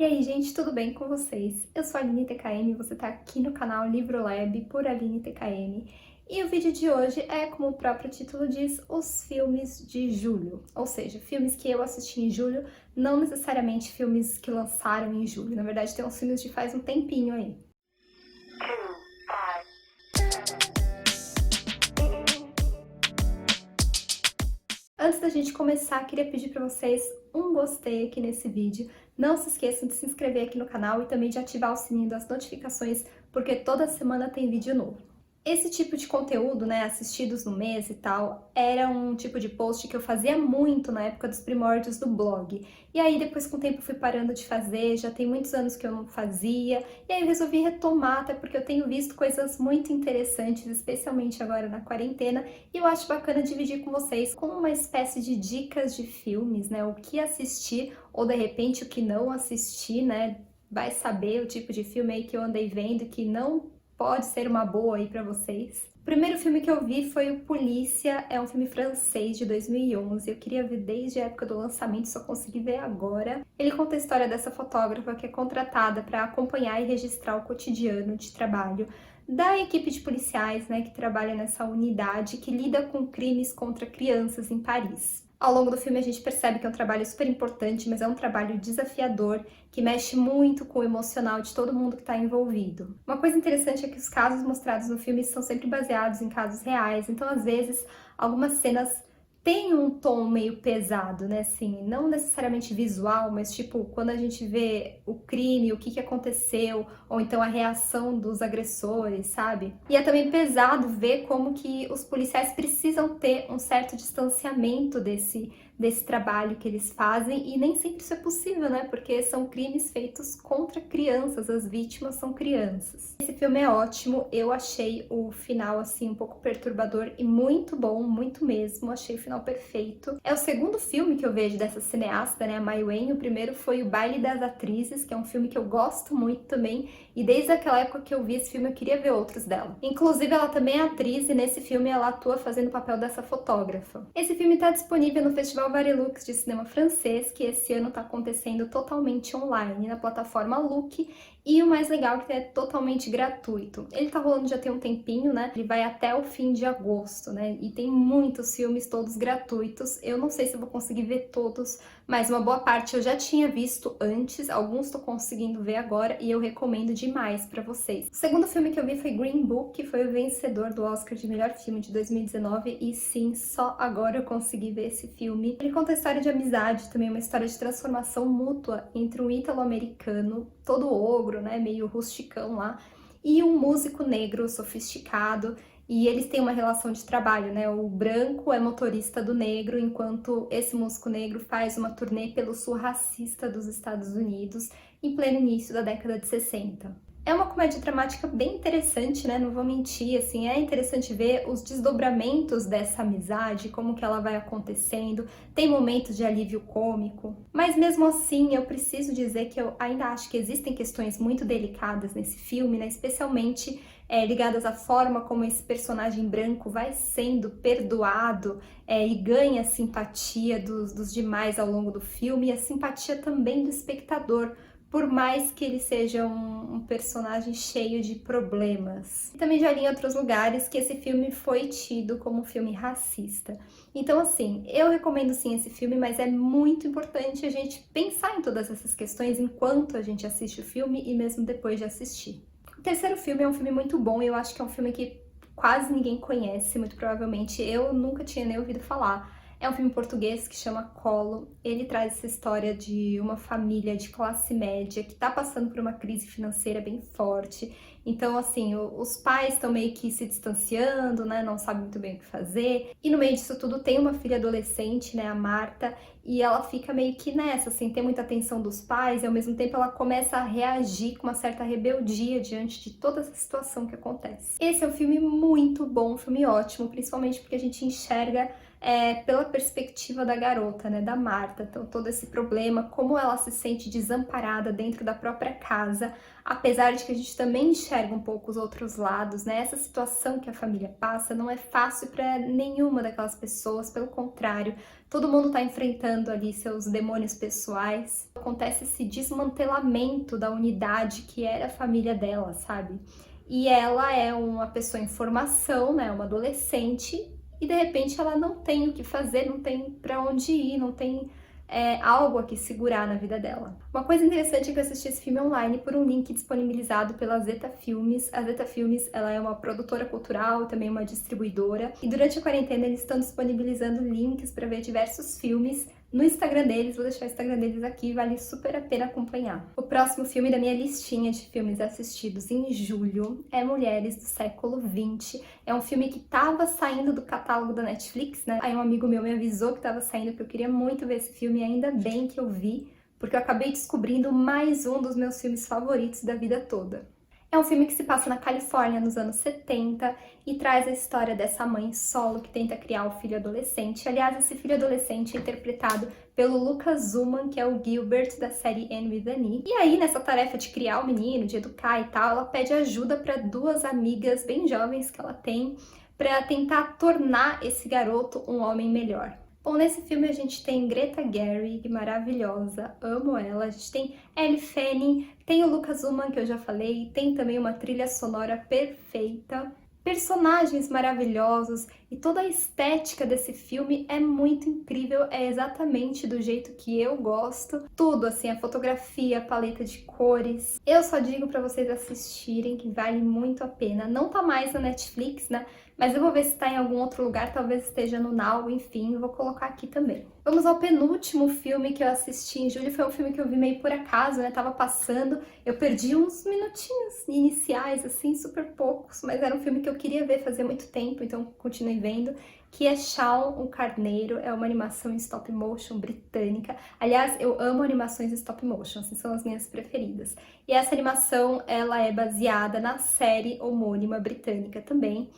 E aí, gente, tudo bem com vocês? Eu sou a Aline TKM e você está aqui no canal Livro Lab por Aline TKM. E o vídeo de hoje é, como o próprio título diz, os filmes de julho. Ou seja, filmes que eu assisti em julho, não necessariamente filmes que lançaram em julho. Na verdade, tem uns filmes de faz um tempinho aí. Antes da gente começar, queria pedir para vocês um gostei aqui nesse vídeo. Não se esqueçam de se inscrever aqui no canal e também de ativar o sininho das notificações, porque toda semana tem vídeo novo. Esse tipo de conteúdo, né, assistidos no mês e tal, era um tipo de post que eu fazia muito na época dos primórdios do blog. E aí depois com o tempo eu fui parando de fazer, já tem muitos anos que eu não fazia, e aí eu resolvi retomar, até porque eu tenho visto coisas muito interessantes, especialmente agora na quarentena, e eu acho bacana dividir com vocês com uma espécie de dicas de filmes, né, o que assistir ou de repente o que não assistir, né, vai saber o tipo de filme aí que eu andei vendo que não pode ser uma boa aí pra vocês. O primeiro filme que eu vi foi o Polícia, é um filme francês de 2011. Eu queria ver desde a época do lançamento, só consegui ver agora. Ele conta a história dessa fotógrafa que é contratada para acompanhar e registrar o cotidiano de trabalho da equipe de policiais, né, que trabalha nessa unidade que lida com crimes contra crianças em Paris. Ao longo do filme a gente percebe que é um trabalho super importante, mas é um trabalho desafiador, que mexe muito com o emocional de todo mundo que está envolvido. Uma coisa interessante é que os casos mostrados no filme são sempre baseados em casos reais, então às vezes algumas cenas têm um tom meio pesado, né, assim, não necessariamente visual, mas tipo, quando a gente vê o crime, o que aconteceu, ou então a reação dos agressores, sabe? E é também pesado ver como que os policiais precisam ter um certo distanciamento desse trabalho que eles fazem, e nem sempre isso é possível, né, porque são crimes feitos contra crianças, as vítimas são crianças. Esse filme é ótimo, eu achei o final, assim, um pouco perturbador e muito bom, muito mesmo, achei o final perfeito. É o segundo filme que eu vejo dessa cineasta, né, a Mai Wen. O primeiro foi O Baile das Atrizes, que é um filme que eu gosto muito também, e desde aquela época que eu vi esse filme eu queria ver outros dela. Inclusive ela também é atriz e nesse filme ela atua fazendo o papel dessa fotógrafa. Esse filme está disponível no Festival Varilux de cinema francês, que esse ano está acontecendo totalmente online na plataforma Look, e o mais legal é que é totalmente gratuito. Ele tá rolando já tem um tempinho, né? Ele vai até o fim de agosto, né? E tem muitos filmes todos gratuitos. Eu não sei se eu vou conseguir ver todos, mas uma boa parte eu já tinha visto antes, alguns tô conseguindo ver agora e eu recomendo demais pra vocês. O segundo filme que eu vi foi Green Book, que foi o vencedor do Oscar de melhor filme de 2019, e sim, só agora eu consegui ver esse filme. Ele conta a história de amizade, também uma história de transformação mútua entre um ítalo-americano, todo ogro, né, meio rusticão lá, e um músico negro sofisticado, e eles têm uma relação de trabalho, né? O branco é motorista do negro, enquanto esse músico negro faz uma turnê pelo sul racista dos Estados Unidos, em pleno início da década de 60. É uma comédia dramática bem interessante, né? Não vou mentir, assim, é interessante ver os desdobramentos dessa amizade, como que ela vai acontecendo, tem momentos de alívio cômico, mas mesmo assim eu preciso dizer que eu ainda acho que existem questões muito delicadas nesse filme, né? Especialmente ligadas à forma como esse personagem branco vai sendo perdoado e ganha a simpatia dos demais ao longo do filme, e a simpatia também do espectador, por mais que ele seja um personagem cheio de problemas. E também já li em outros lugares que esse filme foi tido como um filme racista. Então, assim, eu recomendo sim esse filme, mas é muito importante a gente pensar em todas essas questões enquanto a gente assiste o filme e mesmo depois de assistir. O terceiro filme é um filme muito bom, e eu acho que é um filme que quase ninguém conhece, muito provavelmente eu nunca tinha nem ouvido falar. É um filme português que chama Colo. Ele traz essa história de uma família de classe média que tá passando por uma crise financeira bem forte. Então, assim, os pais estão meio que se distanciando, né? Não sabem muito bem o que fazer. E no meio disso tudo tem uma filha adolescente, né? A Marta. E ela fica meio que nessa, sem ter muita atenção dos pais. E ao mesmo tempo ela começa a reagir com uma certa rebeldia diante de toda essa situação que acontece. Esse é um filme muito bom, um filme ótimo. Principalmente porque a gente enxerga pela perspectiva da garota, né, da Marta. Então, todo esse problema, como ela se sente desamparada dentro da própria casa, apesar de que a gente também enxerga um pouco os outros lados, né? Essa situação que a família passa não é fácil para nenhuma daquelas pessoas, pelo contrário, Todo mundo está enfrentando ali seus demônios pessoais. Acontece esse desmantelamento da unidade que era a família dela, sabe? E ela é uma pessoa em formação, né? Uma adolescente, e de repente ela não tem o que fazer, não tem para onde ir, não tem algo a que segurar na vida dela. Uma coisa interessante é que eu assisti esse filme online por um link disponibilizado pela Zeta Filmes. A Zeta Filmes, ela é uma produtora cultural, também uma distribuidora, e durante a quarentena eles estão disponibilizando links para ver diversos filmes no Instagram deles. Vou deixar o Instagram deles aqui, vale super a pena acompanhar. O próximo filme da minha listinha de filmes assistidos em julho é Mulheres do Século XX. É um filme que tava saindo do catálogo da Netflix, né? Aí um amigo meu me avisou que tava saindo, porque eu queria muito ver esse filme, e ainda bem que eu vi, porque eu acabei descobrindo mais um dos meus filmes favoritos da vida toda. É um filme que se passa na Califórnia nos anos 70 e traz a história dessa mãe solo que tenta criar o filho adolescente. Aliás, esse filho adolescente é interpretado pelo Lucas Zuman, que é o Gilbert da série Anne with an E. E aí, nessa tarefa de criar o menino, de educar e tal, ela pede ajuda para duas amigas bem jovens que ela tem para tentar tornar esse garoto um homem melhor. Bom, nesse filme a gente tem Greta Gerwig, maravilhosa, amo ela. A gente tem Elle Fanning, tem o Lucas Luman, que eu já falei, tem também uma trilha sonora perfeita, personagens maravilhosos, e toda a estética desse filme é muito incrível, é exatamente do jeito que eu gosto. Tudo, assim, a fotografia, a paleta de cores. Eu só digo pra vocês assistirem, que vale muito a pena. Não tá mais na Netflix, né? Mas eu vou ver se tá em algum outro lugar, talvez esteja no Now, enfim, vou colocar aqui também. Vamos ao penúltimo filme que eu assisti em julho, foi um filme que eu vi meio por acaso, né? Tava passando, eu perdi uns minutinhos iniciais, assim, super poucos, mas era um filme que eu queria ver fazia muito tempo, então continuei vendo, que é Shaun, o Carneiro. É uma animação em stop motion britânica. Aliás, eu amo animações em stop motion, assim, são as minhas preferidas. E essa animação, ela é baseada na série homônima britânica também.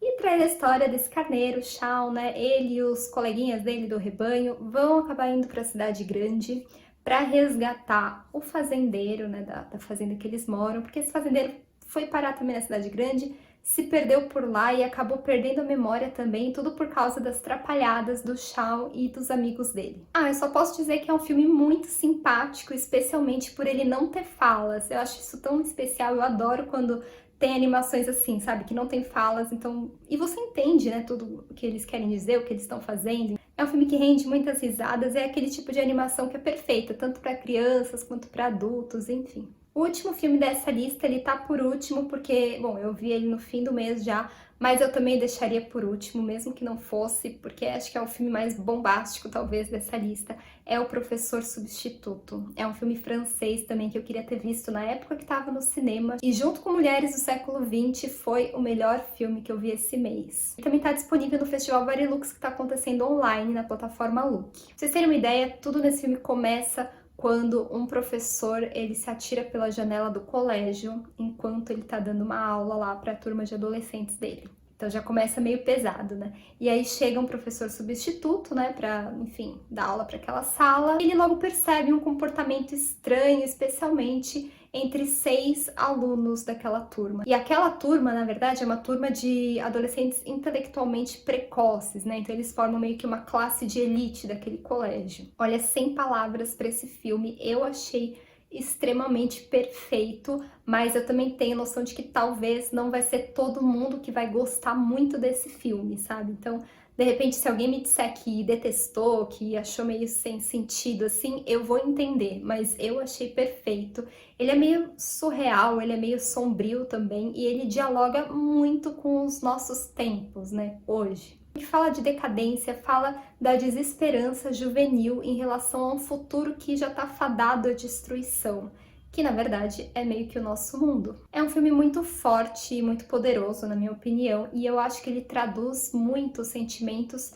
E traz a história desse carneiro, Shaun, né? Ele e os coleguinhas dele do rebanho vão acabar indo para a cidade grande para resgatar o fazendeiro, né? Da fazenda que eles moram, porque esse fazendeiro foi parar também na cidade grande, se perdeu por lá e acabou perdendo a memória também, tudo por causa das trapalhadas do Shaun e dos amigos dele. Ah, eu só posso dizer que é um filme muito simpático, especialmente por ele não ter falas. Eu acho isso tão especial, eu adoro quando tem animações assim, sabe, que não tem falas, então... E você entende, né, tudo o que eles querem dizer, o que eles estão fazendo. É um filme que rende muitas risadas, é aquele tipo de animação que é perfeita, tanto para crianças quanto para adultos, enfim. O último filme dessa lista, ele tá por último porque, bom, eu vi ele no fim do mês já, mas eu também deixaria por último, mesmo que não fosse, porque acho que é o filme mais bombástico, talvez, dessa lista. É O Professor Substituto. É um filme francês também que eu queria ter visto na época que estava no cinema. E junto com Mulheres do Século XX, foi o melhor filme que eu vi esse mês. E também está disponível no Festival Varilux, que está acontecendo online na plataforma Look. Pra vocês terem uma ideia, tudo nesse filme começa quando um professor, ele se atira pela janela do colégio enquanto ele tá dando uma aula lá para a turma de adolescentes dele. Então já começa meio pesado, né? E aí chega um professor substituto, né, pra, enfim, dar aula para aquela sala. E ele logo percebe um comportamento estranho, especialmente entre 6 alunos daquela turma. E aquela turma, na verdade, é uma turma de adolescentes intelectualmente precoces, né? Então eles formam meio que uma classe de elite daquele colégio. Olha, sem palavras para esse filme, eu achei extremamente perfeito, mas eu também tenho noção de que talvez não vai ser todo mundo que vai gostar muito desse filme, sabe? Então, de repente, se alguém me disser que detestou, que achou meio sem sentido, assim, eu vou entender, mas eu achei perfeito. Ele é meio surreal, ele é meio sombrio também, e ele dialoga muito com os nossos tempos, né, hoje. Ele fala de decadência, fala da desesperança juvenil em relação a um futuro que já está fadado à destruição, que na verdade é meio que o nosso mundo. É um filme muito forte e muito poderoso, na minha opinião, e eu acho que ele traduz muitos sentimentos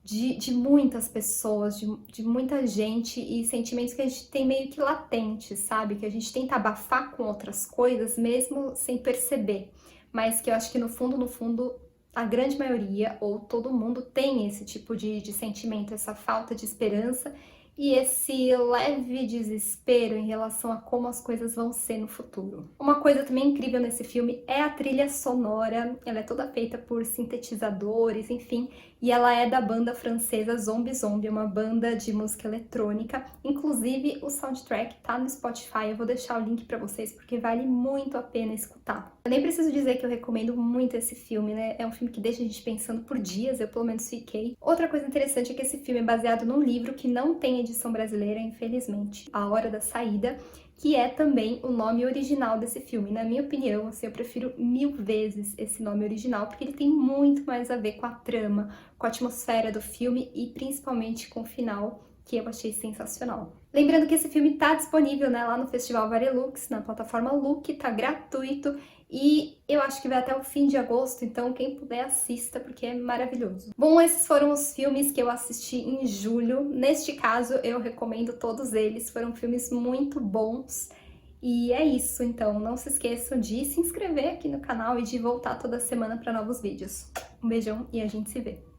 de muitas pessoas, de muita gente, e sentimentos que a gente tem meio que latentes, sabe? Que a gente tenta abafar com outras coisas, mesmo sem perceber, mas que eu acho que no fundo, a grande maioria, ou todo mundo, tem esse tipo de sentimento, essa falta de esperança e esse leve desespero em relação a como as coisas vão ser no futuro. Uma coisa também incrível nesse filme é a trilha sonora, ela é toda feita por sintetizadores, enfim, e ela é da banda francesa Zombie Zombie, uma banda de música eletrônica. Inclusive, o soundtrack tá no Spotify, eu vou deixar o link pra vocês porque vale muito a pena escutar. Eu nem preciso dizer que eu recomendo muito esse filme, né? É um filme que deixa a gente pensando por dias, eu pelo menos fiquei. Outra coisa interessante é que esse filme é baseado num livro que não tem edição brasileira, infelizmente, A Hora da Saída, que é também o nome original desse filme. Na minha opinião, assim, eu prefiro 1000 vezes esse nome original, porque ele tem muito mais a ver com a trama, com a atmosfera do filme e principalmente com o final, que eu achei sensacional. Lembrando que esse filme tá disponível, né, lá no Festival Varelux, na plataforma Look, tá gratuito e eu acho que vai até o fim de agosto, então quem puder assista, porque é maravilhoso. Bom, esses foram os filmes que eu assisti em julho. Neste caso, eu recomendo todos eles, foram filmes muito bons. E é isso, então não se esqueçam de se inscrever aqui no canal e de voltar toda semana para novos vídeos. Um beijão e a gente se vê!